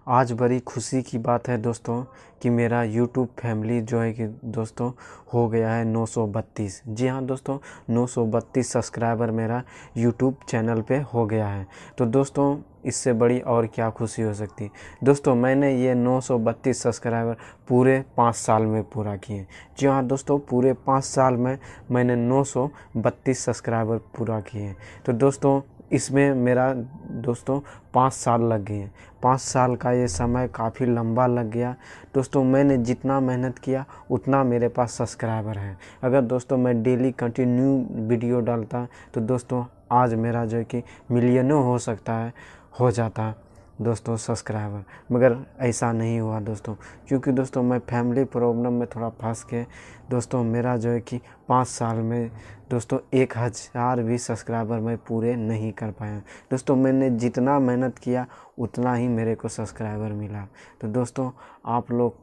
आज बड़ी खुशी की बात है दोस्तों कि मेरा यूट्यूब फैमिली जो है कि दोस्तों हो गया है 932। जी हाँ दोस्तों, 932 सब्सक्राइबर मेरा यूट्यूब चैनल पे हो गया है। तो दोस्तों इससे बड़ी और क्या खुशी हो सकती है। दोस्तों मैंने ये 932 सब्सक्राइबर पूरे 5 साल में पूरा किए। जी हाँ दोस्तों, पूरे 5 साल में मैंने 932 सब्सक्राइबर पूरा किए। तो दोस्तों इसमें मेरा दोस्तों 5 साल लग गए हैं। 5 साल का ये समय काफ़ी लंबा लग गया। दोस्तों मैंने जितना मेहनत किया उतना मेरे पास सब्सक्राइबर है। अगर दोस्तों मैं डेली कंटिन्यू वीडियो डालता तो दोस्तों आज मेरा जो है कि मिलियनों हो सकता है, हो जाता दोस्तों सब्सक्राइबर, मगर ऐसा नहीं हुआ दोस्तों, क्योंकि दोस्तों मैं फैमिली प्रॉब्लम में थोड़ा फंस के दोस्तों मेरा जो है कि 5 साल में दोस्तों 1000 भी सब्सक्राइबर मैं पूरे नहीं कर पाया। दोस्तों मैंने जितना मेहनत किया उतना ही मेरे को सब्सक्राइबर मिला। तो दोस्तों आप लोग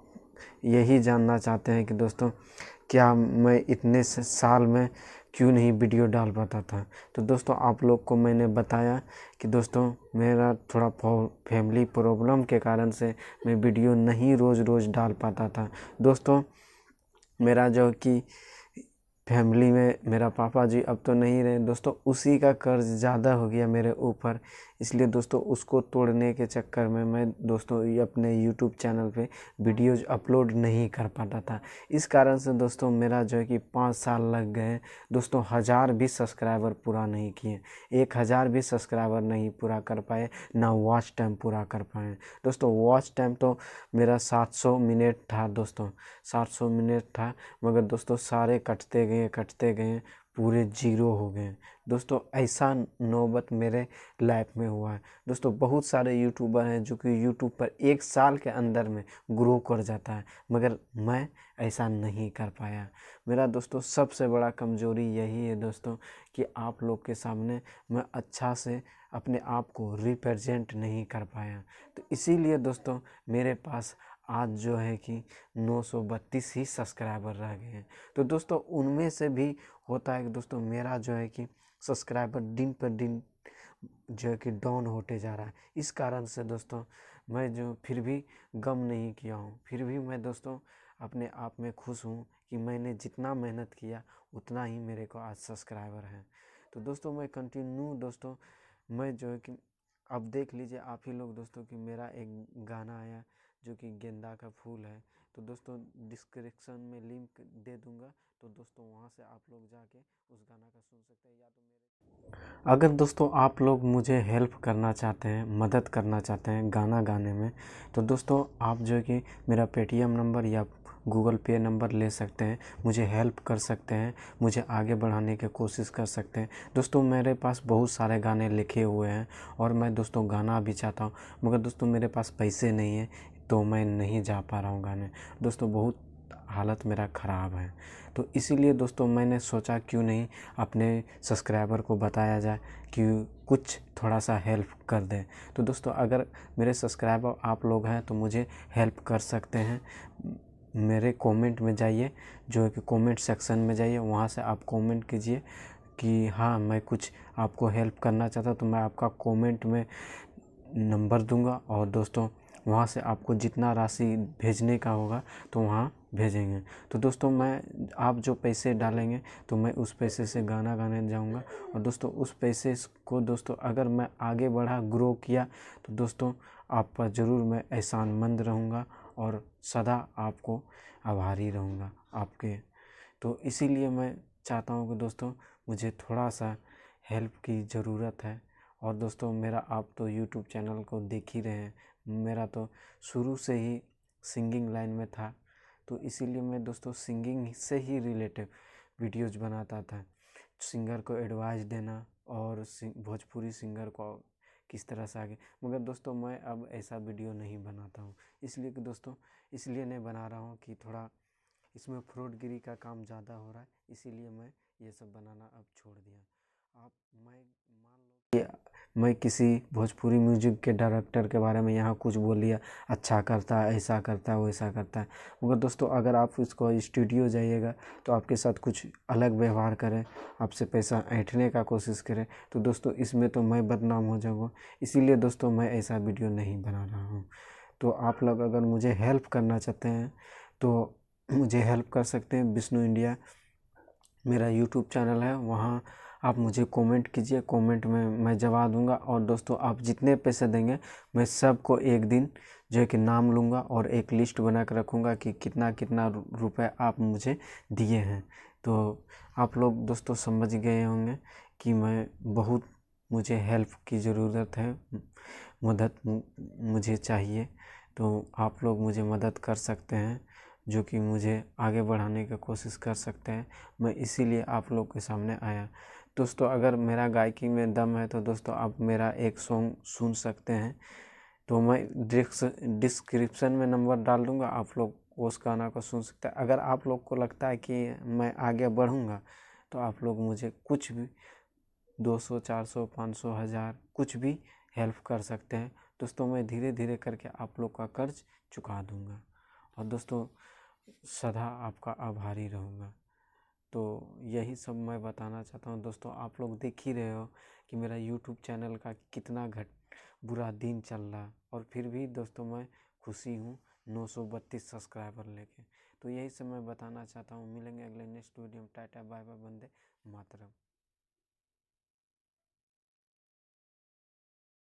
यही जानना चाहते हैं कि दोस्तों क्या मैं इतने साल में क्यों नहीं वीडियो डाल पाता था। तो दोस्तों आप लोग को मैंने बताया कि दोस्तों मेरा थोड़ा फैमिली प्रॉब्लम के कारण से मैं वीडियो नहीं रोज़ रोज़ डाल पाता था। दोस्तों मेरा जो कि फैमिली में मेरा पापा जी अब तो नहीं रहे दोस्तों, उसी का कर्ज ज़्यादा हो गया मेरे ऊपर, इसलिए दोस्तों उसको तोड़ने के चक्कर में मैं दोस्तों ये अपने यूट्यूब चैनल पे वीडियोज़ अपलोड नहीं कर पाता था। इस कारण से दोस्तों मेरा जो है कि 5 साल लग गए दोस्तों, 1000 भी सब्सक्राइबर पूरा नहीं किए, 1000 भी सब्सक्राइबर नहीं पूरा कर पाए, ना वॉच टाइम पूरा कर पाए। दोस्तों वॉच टाइम तो मेरा 700 मिनट था दोस्तों, 700 मिनट था, मगर दोस्तों सारे कटते गए पूरे जीरो हो गए। दोस्तों ऐसा नौबत मेरे लाइफ में हुआ है। दोस्तों बहुत सारे यूट्यूबर हैं जो कि यूट्यूब पर 1 साल के अंदर में ग्रो कर जाता है, मगर मैं ऐसा नहीं कर पाया। मेरा दोस्तों सबसे बड़ा कमज़ोरी यही है दोस्तों कि आप लोग के सामने मैं अच्छा से अपने आप को रिप्रेजेंट नहीं कर पाया। तो इसीलिए दोस्तों मेरे पास आज जो है कि 932 ही सब्सक्राइबर रह गए हैं। तो दोस्तों उनमें से भी होता है कि दोस्तों मेरा जो है कि सब्सक्राइबर दिन पर दिन जो है कि डाउन होते जा रहा है। इस कारण से दोस्तों मैं जो फिर भी गम नहीं किया हूँ, फिर भी मैं दोस्तों अपने आप में खुश हूँ कि मैंने जितना मेहनत किया उतना ही मेरे को आज सब्सक्राइबर हैं। तो दोस्तों मैं कंटिन्यू दोस्तों मैं जो है कि अब देख लीजिए आप ही लोग दोस्तों कि मेरा एक गाना आया जो कि गेंदा का फूल है। तो दोस्तों डिस्क्रिप्शन में लिंक दे दूंगा, तो दोस्तों वहां से आप लोग जाके उस गाना का सुन सकते हैं। या तो मेरे अगर दोस्तों आप लोग मुझे हेल्प करना चाहते हैं, मदद करना चाहते हैं गाना गाने में, तो दोस्तों आप जो है कि मेरा पेटीएम नंबर या गूगल पे नंबर ले सकते हैं, मुझे हेल्प कर सकते हैं, मुझे आगे बढ़ाने की कोशिश कर सकते हैं। दोस्तों मेरे पास बहुत सारे गाने लिखे हुए हैं और मैं दोस्तों गाना भी चाहता हूँ, मगर दोस्तों मेरे पास पैसे नहीं है, तो मैं नहीं जा पा रहा हूँ गाने। दोस्तों बहुत हालत मेरा ख़राब है। तो इसीलिए दोस्तों मैंने सोचा क्यों नहीं अपने सब्सक्राइबर को बताया जाए कि कुछ थोड़ा सा हेल्प कर दें। तो दोस्तों अगर मेरे सब्सक्राइबर आप लोग हैं तो मुझे हेल्प कर सकते हैं। मेरे कमेंट में जाइए, जो है कि कमेंट सेक्शन में जाइए, वहाँ से आप कमेंट कीजिए कि हाँ मैं कुछ आपको हेल्प करना चाहता, तो मैं आपका कमेंट में नंबर दूंगा और दोस्तों वहाँ से आपको जितना राशि भेजने का होगा तो वहाँ भेजेंगे। तो दोस्तों मैं आप जो पैसे डालेंगे तो मैं उस पैसे से गाना गाने जाऊँगा, और दोस्तों उस पैसे को दोस्तों अगर मैं आगे बढ़ा ग्रो किया तो दोस्तों आप पर ज़रूर मैं एहसानमंद रहूँगा और सदा आपको आभारी रहूँगा आपके। तो इसीलिए मैं चाहता हूँ कि दोस्तों मुझे थोड़ा सा हेल्प की ज़रूरत है। और दोस्तों मेरा आप तो यूट्यूब चैनल को देख ही रहे हैं, मेरा तो शुरू से ही सिंगिंग लाइन में था, तो इसीलिए मैं दोस्तों सिंगिंग से ही रिलेटेड वीडियोज़ बनाता था, सिंगर को एडवाइस देना और भोजपुरी सिंगर को किस तरह से आगे। मगर दोस्तों मैं अब ऐसा वीडियो नहीं बनाता हूँ, इसलिए कि दोस्तों इसलिए नहीं बना रहा हूँ कि थोड़ा इसमें फ्रॉडगिरी का काम ज़्यादा हो रहा है, इसीलिए मैं ये सब बनाना अब छोड़ दिया। आप मैं मान लो कि मैं किसी भोजपुरी म्यूजिक के डायरेक्टर के बारे में यहाँ कुछ बोल लिया, अच्छा करता है, ऐसा करता है, वैसा करता है, मगर दोस्तों अगर आप उसको स्टूडियो जाइएगा तो आपके साथ कुछ अलग व्यवहार करें, आपसे पैसा ऐंठने का कोशिश करें, तो दोस्तों इसमें तो मैं बदनाम हो जाऊँगा। इसीलिए दोस्तों मैं ऐसा वीडियो नहीं बना रहा हूँ। तो तो आप लोग अगर मुझे हेल्प करना चाहते हैं तो मुझे हेल्प कर सकते हैं। विष्णु इंडिया मेरा यूट्यूब चैनल है, वहाँ आप मुझे कमेंट कीजिए, कमेंट में मैं जवाब दूंगा। और दोस्तों आप जितने पैसे देंगे मैं सबको एक दिन जो है कि नाम लूँगा और एक लिस्ट बना कर रखूँगा कि कितना कितना रुपए आप मुझे दिए हैं। तो आप लोग दोस्तों समझ गए होंगे कि मैं बहुत मुझे हेल्प की ज़रूरत है, मदद मुझे चाहिए। तो आप लोग मुझे मदद कर सकते हैं, जो कि मुझे आगे बढ़ाने की कोशिश कर सकते हैं। मैं इसीलिए आप लोग के सामने आया। दोस्तों अगर मेरा गायकी में दम है तो दोस्तों आप मेरा एक सॉन्ग सुन सकते हैं। तो मैं डिस्क्रिप्शन में नंबर डाल दूँगा, आप लोग उस गाना को सुन सकते हैं। अगर आप लोग को लगता है कि मैं आगे बढ़ूँगा तो आप लोग मुझे कुछ भी 200, 400, 500, 1000 कुछ भी हेल्प कर सकते हैं। दोस्तों मैं धीरे धीरे करके आप लोग का कर्ज चुका दूँगा और दोस्तों सदा आपका आभारी रहूँगा। तो यही सब मैं बताना चाहता हूँ। दोस्तों आप लोग देख ही रहे हो कि मेरा यूट्यूब चैनल का कितना बुरा दिन चल रहा, और फिर भी दोस्तों मैं खुशी हूँ 932 सब्सक्राइबर लेके। तो यही सब मैं बताना चाहता हूँ। मिलेंगे अगले नेक्स्ट वीडियो में। Tata bye bye, Vande Mataram.